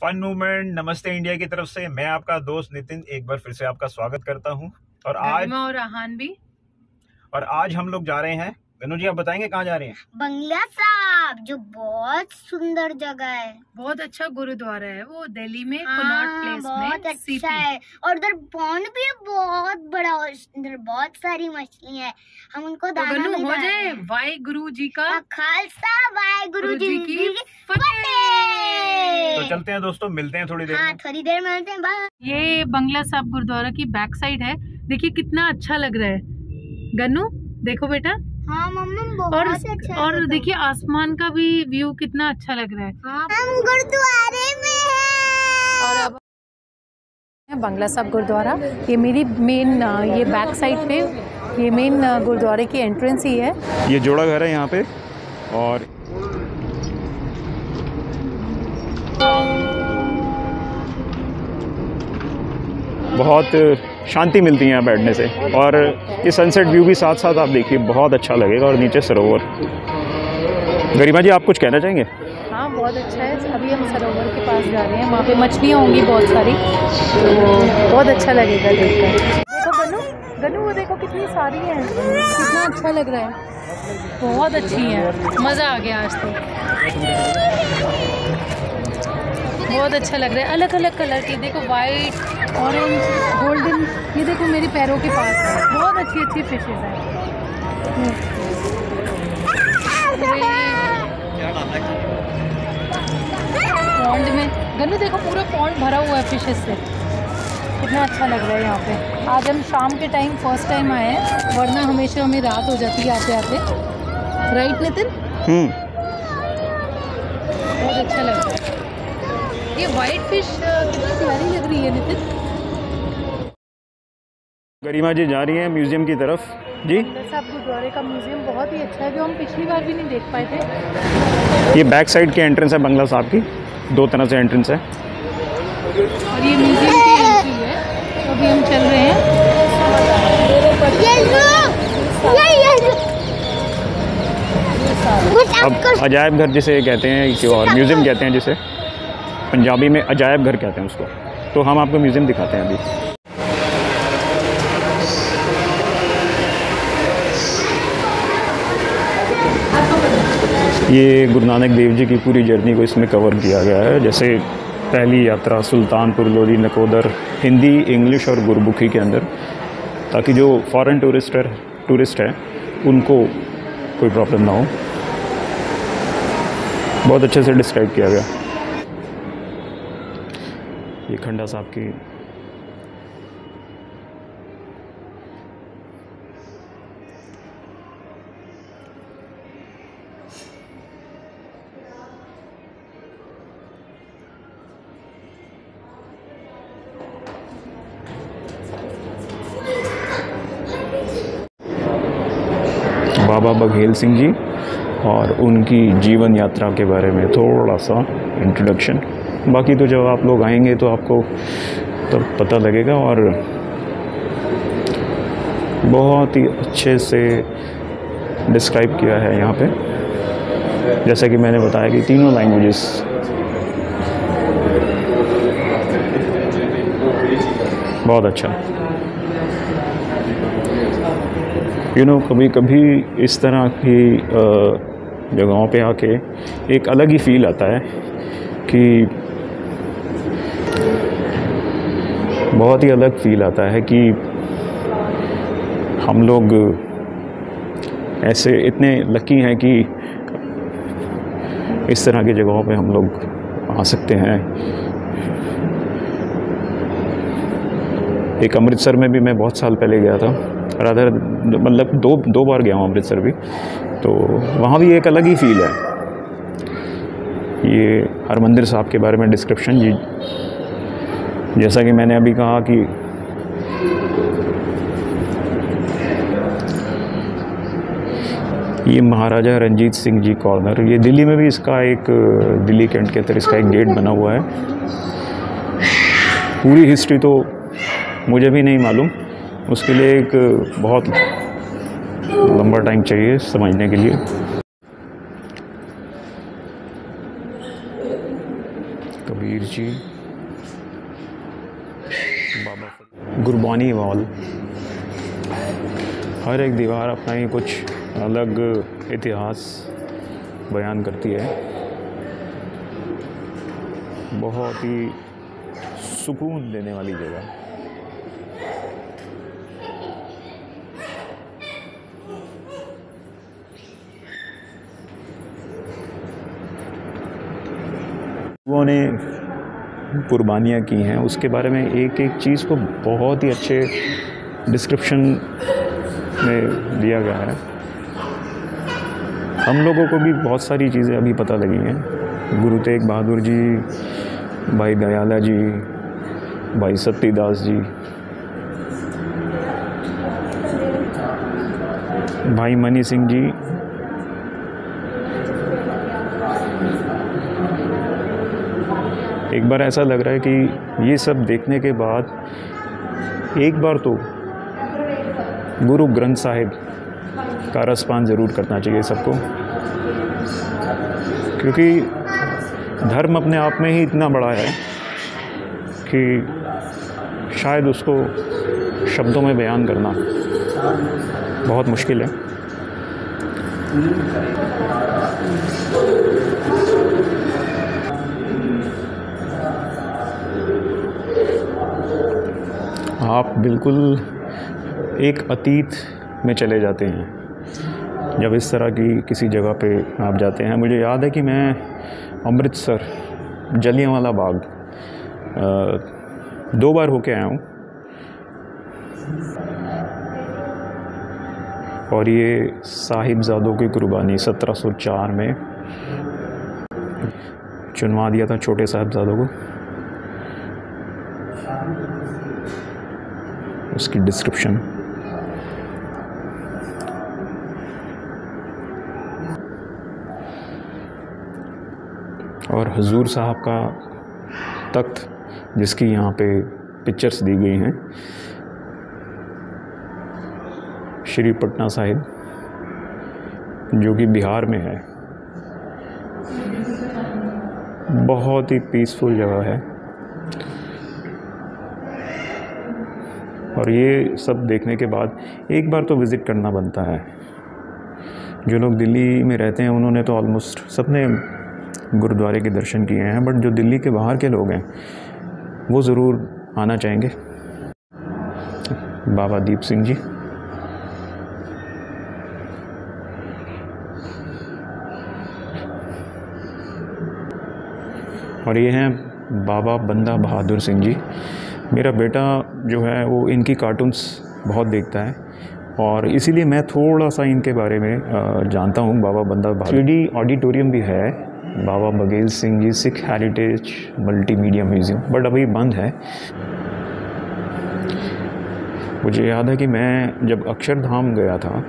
Fun movement नमस्ते India की तरफ से मैं आपका दोस्त नितिन एक बार फिर से आपका स्वागत करता हूं। और आज हम लोग जा रहे हैं। गनु जी आप बताएंगे कहाँ जा रहे हैं? बंगला साहब, जो बहुत सुंदर जगह है, बहुत अच्छा गुरुद्वारा है वो दिल्ली में कनॉट प्लेस बहुत में अच्छा है। और उधर पॉन्ड भी है बहुत बड़ा और उधर बहुत सारी मछलियाँ हैं। हम उनको दाना गनु भी हो डाल जाए रहे हैं। वाहिगुरु जी का खालसा, वाहिगुरु जी की तो चलते हैं दोस्तों, मिलते हैं थोड़ी देर में। थोड़ी देर में मिलते हैं। बाय। ये बंगला साहब गुरुद्वारा की बैक साइड है। देखिए कितना अच्छा लग रहा है। गनु देखो बेटा। हाँ मम्मी बहुत अच्छा। और देखिए आसमान का भी व्यू कितना अच्छा लग रहा है। हम गुरुद्वारे में हैं। और अब बंगला साहब गुरुद्वारा, ये मेरी मेन ये बैक साइड पे ये मेन गुरुद्वारे की एंट्रेंस ही है। ये जोड़ा घर है यहाँ पे और बहुत शांति मिलती है यहाँ बैठने से। और ये सनसेट व्यू भी साथ साथ आप देखिए, बहुत अच्छा लगेगा। और नीचे सरोवर। गरिमा जी आप कुछ कहना चाहेंगे? हाँ बहुत अच्छा है। अभी हम सरोवर के पास जा रहे हैं, वहाँ पे मछलियाँ होंगी बहुत सारी, तो बहुत अच्छा लगेगा देखकर। देखो गनु, गनु वो देखो कितनी सारी हैं, कितना अच्छा लग रहा है। बहुत अच्छी है, मज़ा आ गया आज तो। बहुत अच्छा लग रहा है, अलग अलग कलर की। देखो वाइट, ऑरेंज, गोल्डन। ये देखो मेरे पैरों के पास है। बहुत अच्छी अच्छी फिशेज हैं। पॉन्ड में गन्नू देखो पूरा पॉन्ड भरा हुआ है फिशेज से। कितना अच्छा लग रहा है यहाँ पे। आज हम शाम के टाइम फर्स्ट टाइम आए हैं, वरना हमेशा हमें रात हो जाती है आते आते। राइट नितिन? बहुत अच्छा लग रहा है। ये वाइट फिश कितनी प्यारी लग रही है नितिन। गरिमा जी जा रही हैं म्यूजियम की तरफ। जी साहब गुरुद्वारे का म्यूजियम बहुत ही अच्छा है, जो हम पिछली बार भी नहीं देख पाए थे। ये बैक साइड की एंट्रेंस है बंगला साहब की, दो तरह से एंट्रेंस है। और ये म्यूजियम की एंट्री है, तो अभी हम चल रहे हैं। अब अजायब घर जिसे कहते हैं और म्यूजियम कहते हैं, जिसे पंजाबी में अजायब घर कहते हैं उसको, तो हम आपको म्यूजियम दिखाते हैं अभी। ये गुरु नानक देव जी की पूरी जर्नी को इसमें कवर किया गया है। जैसे पहली यात्रा सुल्तानपुर लोधी नकोदर, हिंदी, इंग्लिश और गुरमुखी के अंदर, ताकि जो फॉरेन टूरिस्ट है उनको कोई प्रॉब्लम ना हो। बहुत अच्छे से डिस्क्राइब किया गया। ये खंडा साहब की बाबा बघेल सिंह जी और उनकी जीवन यात्रा के बारे में थोड़ा सा इंट्रोडक्शन। बाकी तो जब आप लोग आएंगे तो आपको तब पता लगेगा। और बहुत ही अच्छे से डिस्क्राइब किया है यहाँ पे, जैसा कि मैंने बताया कि तीनों लैंग्वेजेस। बहुत अच्छा। कभी कभी इस तरह की जगहों पे आके एक अलग ही फील आता है कि बहुत ही अलग फील आता है कि हम लोग ऐसे इतने लकी हैं कि इस तरह की जगहों पे हम लोग आ सकते हैं। एक अमृतसर में भी मैं बहुत साल पहले गया था, रादर मतलब दो बार गया हूँ अमृतसर भी, तो वहाँ भी एक अलग ही फील है। ये हरमंदिर साहब के बारे में डिस्क्रिप्शन जी, जैसा कि मैंने अभी कहा कि ये महाराजा रंजीत सिंह जी कॉर्नर, ये दिल्ली में भी इसका एक, दिल्ली कैंट के अंदर इसका एक गेट बना हुआ है। पूरी हिस्ट्री तो मुझे भी नहीं मालूम, उसके लिए एक बहुत लंबा टाइम चाहिए समझने के लिए। कबीर जी, बाबा गुरबानी वॉल। हर एक दीवार अपना ही कुछ अलग इतिहास बयान करती है। बहुत ही सुकून देने वाली जगह। उन्होंने कुर्बानियाँ की हैं, उसके बारे में एक एक चीज़ को बहुत ही अच्छे डिस्क्रिप्शन में दिया गया है। हम लोगों को भी बहुत सारी चीज़ें अभी पता लगी हैं। गुरु तेग बहादुर जी, भाई दयाला जी, भाई सत्तीदास जी, भाई मनी सिंह जी, एक बार ऐसा लग रहा है कि ये सब देखने के बाद एक बार तो गुरु ग्रंथ साहिब का रसपान ज़रूर करना चाहिए सबको, क्योंकि धर्म अपने आप में ही इतना बड़ा है कि शायद उसको शब्दों में बयान करना बहुत मुश्किल है। आप बिल्कुल एक अतीत में चले जाते हैं जब इस तरह की किसी जगह पे आप जाते हैं। मुझे याद है कि मैं अमृतसर जलियांवाला बाग 2 बार होके आया हूँ, और ये साहिबजादों की कुर्बानी 1704 में चुनवा दिया था छोटे साहिबजादों को। उसकी डिस्क्रिप्शन और हुजूर साहब का तख्त जिसकी यहाँ पे पिक्चर्स दी गई हैं, श्री पटना साहिब जो कि बिहार में है। बहुत ही पीसफुल जगह है, और ये सब देखने के बाद एक बार तो विज़िट करना बनता है। जो लोग दिल्ली में रहते हैं उन्होंने तो ऑलमोस्ट सबने गुरुद्वारे के दर्शन किए हैं, बट जो दिल्ली के बाहर के लोग हैं वो ज़रूर आना चाहेंगे। बाबा दीप सिंह जी, और ये हैं बाबा बंदा बहादुर सिंह जी। मेरा बेटा जो है वो इनकी कार्टून्स बहुत देखता है, और इसीलिए मैं थोड़ा सा इनके बारे में जानता हूँ। बाबा बंदा बहादुर 3D ऑडिटोरियम भी है, Baba Baghel Singh ji Sikh heritage multimedia museum, but अभी बंद है। मुझे याद है कि मैं जब अक्षरधाम गया था,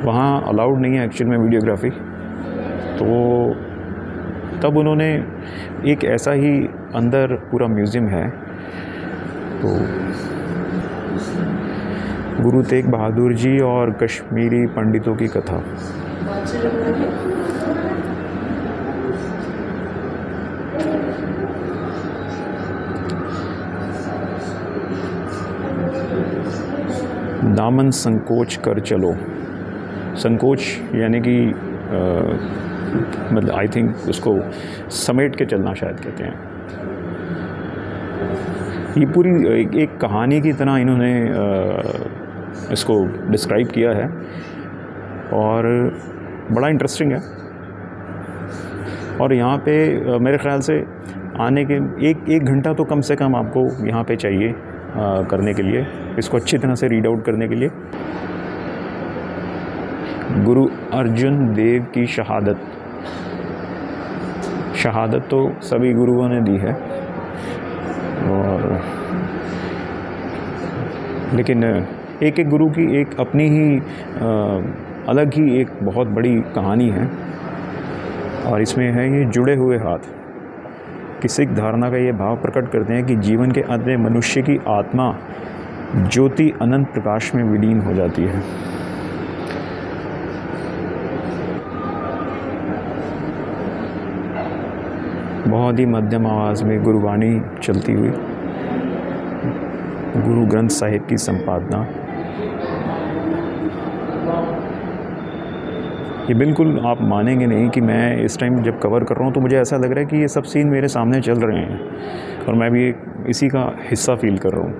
वहाँ अलाउड नहीं है एक्चुअल में वीडियोग्राफी, तो तब उन्होंने एक ऐसा ही अंदर पूरा म्यूज़ियम है। तो गुरु तेग बहादुर जी और कश्मीरी पंडितों की कथा। दामन संकोच कर चलो। संकोच यानी कि मतलब आई थिंक उसको समेट के चलना शायद कहते हैं। ये पूरी एक कहानी की तरह इन्होंने इसको डिस्क्राइब किया है, और बड़ा इंटरेस्टिंग है। और यहाँ पे मेरे ख़्याल से आने के एक घंटा तो कम से कम आपको यहाँ पे चाहिए करने के लिए, इसको अच्छी तरह से रीड आउट करने के लिए। गुरु अर्जुन देव की शहादत तो सभी गुरुओं ने दी है, और लेकिन एक एक गुरु की एक अपनी ही अलग ही एक बहुत बड़ी कहानी है। और इसमें है ये जुड़े हुए हाथ कि सिख धारणा का ये भाव प्रकट करते हैं कि जीवन के अंत में मनुष्य की आत्मा ज्योति अनंत प्रकाश में विलीन हो जाती है। बहुत ही मध्यम आवाज़ में गुरुवाणी चलती हुई, गुरु ग्रंथ साहिब की संपादना। ये बिल्कुल आप मानेंगे नहीं कि मैं इस टाइम जब कवर कर रहा हूँ तो मुझे ऐसा लग रहा है कि ये सब सीन मेरे सामने चल रहे हैं और मैं भी इसी का हिस्सा फील कर रहा हूँ।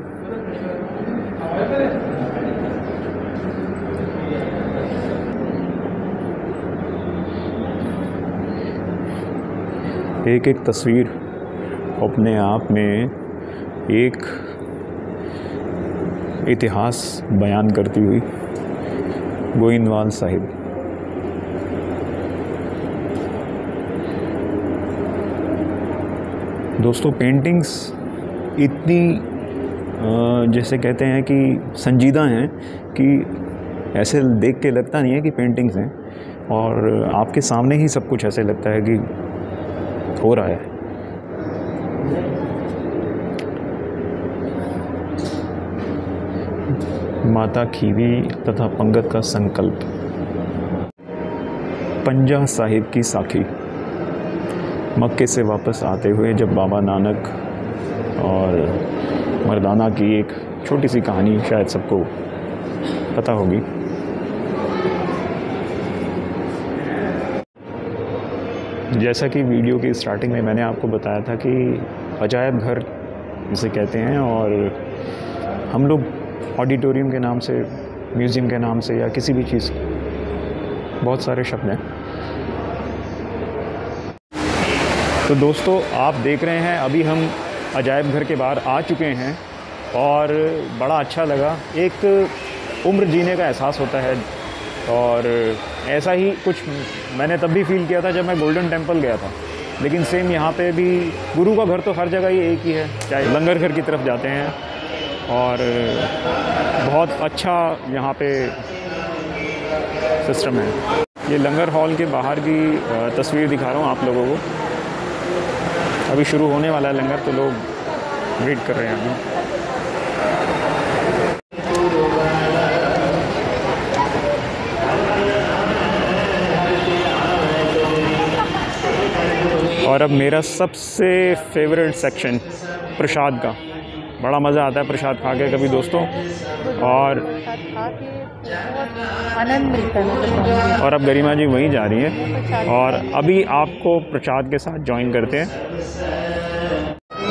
एक एक तस्वीर अपने आप में एक इतिहास बयान करती हुई। गोइंदवाल साहिब। दोस्तों, पेंटिंग्स इतनी जैसे कहते हैं कि संजीदा हैं कि ऐसे देख के लगता नहीं है कि पेंटिंग्स हैं, और आपके सामने ही सब कुछ ऐसे लगता है कि हो रहा है। माता खीवी तथा पंगत का संकल्प। पंजा साहिब की साखी। मक्के से वापस आते हुए जब बाबा नानक और मर्दाना की एक छोटी सी कहानी शायद सबको पता होगी। जैसा कि वीडियो की स्टार्टिंग में मैंने आपको बताया था कि अजायब घर जिसे कहते हैं, और हम लोग ऑडिटोरियम के नाम से, म्यूज़ियम के नाम से, या किसी भी चीज़, बहुत सारे शब्द हैं। तो दोस्तों, आप देख रहे हैं अभी हम अजायब घर के बाहर आ चुके हैं और बड़ा अच्छा लगा। एक उम्र जीने का एहसास होता है, और ऐसा ही कुछ मैंने तब भी फील किया था जब मैं गोल्डन टेम्पल गया था। लेकिन सेम यहाँ पे भी गुरु का घर तो हर जगह ही एक ही है। चाहे लंगर घर की तरफ जाते हैं, और बहुत अच्छा यहाँ पे सिस्टम है। ये लंगर हॉल के बाहर की तस्वीर दिखा रहा हूँ आप लोगों को। अभी शुरू होने वाला है लंगर, तो लोग वेट कर रहे हैं अभी। और अब मेरा सबसे फेवरेट सेक्शन प्रसाद का। बड़ा मज़ा आता है प्रसाद खा के कभी दोस्तों, और आनंद मिलता है। और अब गरिमा जी वहीं जा रही हैं, और अभी आपको प्रसाद के साथ ज्वाइन करते हैं।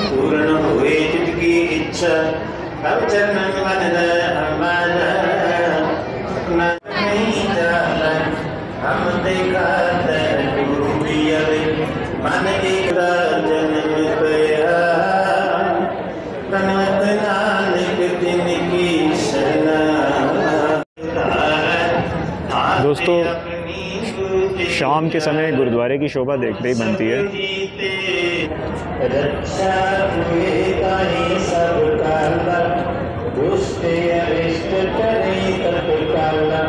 पूर्ण हुए जिसकी इच्छा, अब चरणन मन हमारा अपना नहीं जाना, हम देखा गुरु भी अरे मन एक जन्म गया, तनवत नानक दिन की शरणा। दोस्तों, शाम के समय गुरुद्वारे की शोभा देखते ही बनती है। रक्षा हुए ताही सब काला, दुष्ट अरिष्ट करे तत्काला,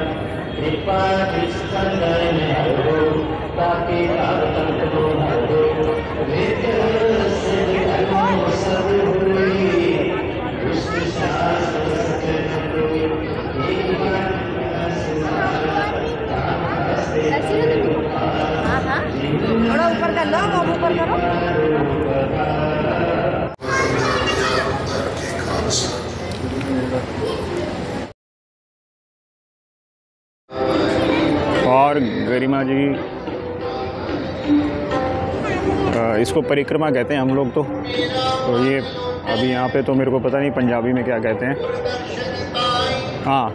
कृपा कृष्ण नयन हरो, ताकि तारतंत्र को हरो, नित्य सिद्ध धर्म सब हुई, दुष्ट शास्त्र सचन हुई, एक बार थोड़ा ऊपर कर लो, अब ऊपर करो। और गरिमा जी, इसको परिक्रमा कहते हैं हम लोग तो ये अभी यहाँ पे तो मेरे को पता नहीं पंजाबी में क्या कहते हैं। हाँ,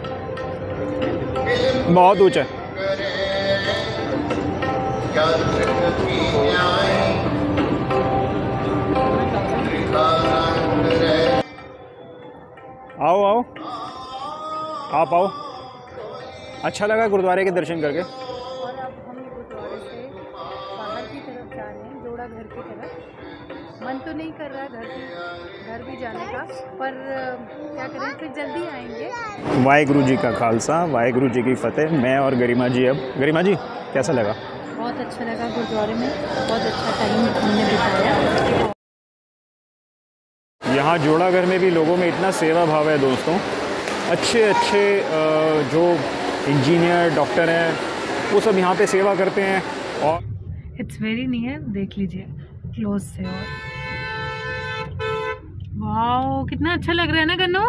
बहुत ऊंचा है। आओ आओ, आप आओ। अच्छा लगा गुरुद्वारे के दर्शन करके। और अब हम गुरुद्वारे से बाहर की तरफ जा रहे हैं, जोड़ा घर की तरफ। मन तो नहीं कर रहा है घर भी जाने का, पर क्या करें, फिर जल्दी आएंगे। वाहेगुरु जी का खालसा, वाहेगुरु जी की फतेह। मैं और गरिमा जी, अब गरिमा जी कैसा लगा? बहुत अच्छा लगा गुरुद्वारे में, बहुत अच्छा टाइम हमने बिताया। यहाँ जोड़ा घर में भी लोगों में इतना सेवा भाव है दोस्तों। अच्छे अच्छे जो इंजीनियर, डॉक्टर हैं, वो सब यहाँ पे सेवा करते हैं। और इट्स वेरी नियर, देख लीजिए क्लोज से। और वाओ कितना अच्छा लग रहा है ना गन्नू।